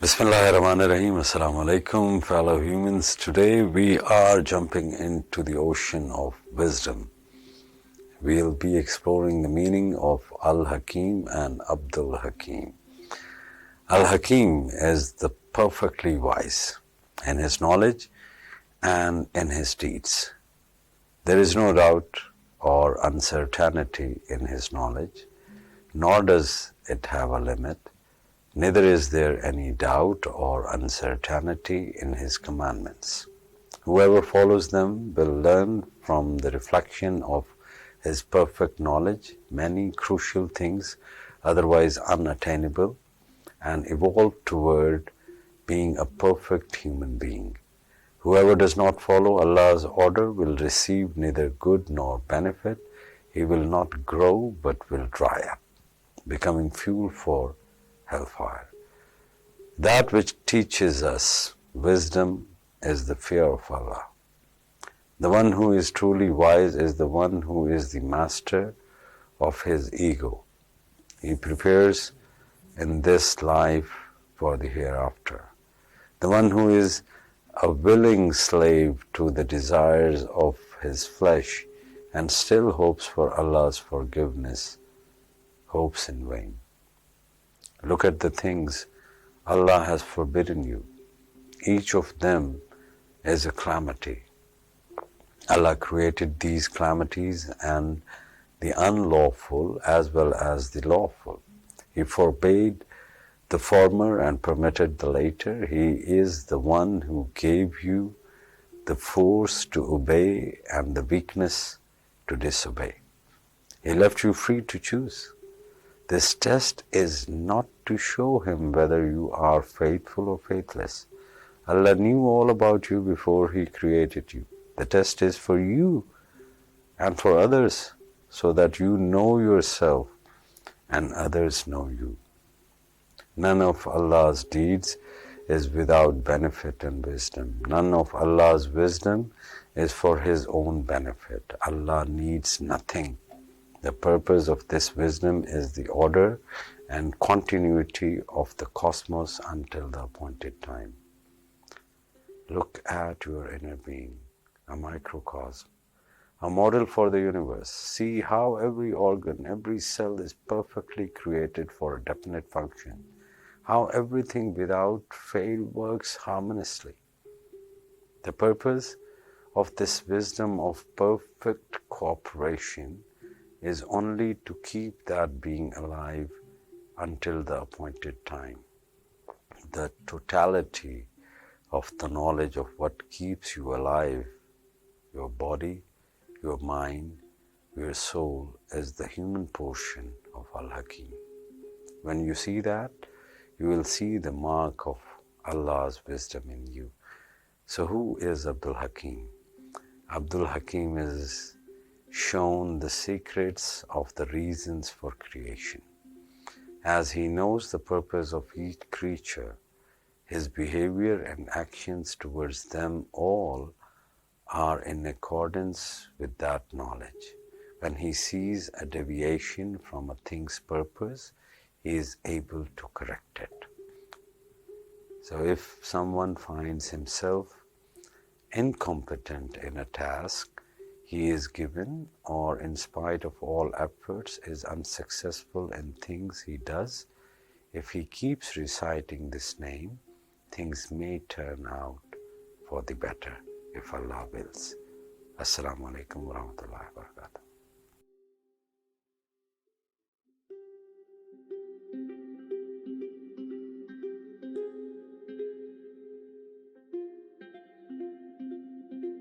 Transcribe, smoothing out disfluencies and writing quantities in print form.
Bismillahirrahmanirrahim. Assalamu alaikum, fellow humans. Today we are jumping into the ocean of wisdom. We'll be exploring the meaning of Al-Hakeem and Abdul Hakeem. Al-Hakeem is the perfectly wise in his knowledge and in his deeds. There is no doubt or uncertainty in his knowledge, nor does it have a limit. Neither is there any doubt or uncertainty in his commandments. Whoever follows them will learn from the reflection of his perfect knowledge many crucial things otherwise unattainable and evolve toward being a perfect human being. Whoever does not follow Allah's order will receive neither good nor benefit. He will not grow but will dry up, becoming fuel for hellfire. That which teaches us wisdom is the fear of Allah. The one who is truly wise is the one who is the master of his ego. He prepares in this life for the hereafter. The one who is a willing slave to the desires of his flesh and still hopes for Allah's forgiveness, hopes in vain. Look at the things Allah has forbidden you. Each of them is a calamity. Allah created these calamities and the unlawful as well as the lawful. He forbade the former and permitted the later. He is the one who gave you the force to obey and the weakness to disobey. He left you free to choose. This test is not to show him whether you are faithful or faithless. Allah knew all about you before He created you. The test is for you and for others so that you know yourself and others know you. None of Allah's deeds is without benefit and wisdom. None of Allah's wisdom is for His own benefit. Allah needs nothing. The purpose of this wisdom is the order and continuity of the cosmos until the appointed time. Look at your inner being, a microcosm, a model for the universe. See how every organ, every cell is perfectly created for a definite function, how everything without fail works harmoniously. The purpose of this wisdom of perfect cooperation is only to keep that being alive until the appointed time. The totality of the knowledge of what keeps you alive, your body, your mind, your soul, is the human portion of Al-Hakeem. When you see that, you will see the mark of Allah's wisdom in you. So who is Abdul Hakeem? Abdul Hakeem is shown the secrets of the reasons for creation. As he knows the purpose of each creature, his behavior and actions towards them all are in accordance with that knowledge. When he sees a deviation from a thing's purpose, he is able to correct it. So if someone finds himself incompetent in a task he is given, or in spite of all efforts is unsuccessful in things he does, if he keeps reciting this name, things may turn out for the better if Allah wills. Assalamu alaikum wa rahmatullahi wa barakatuh.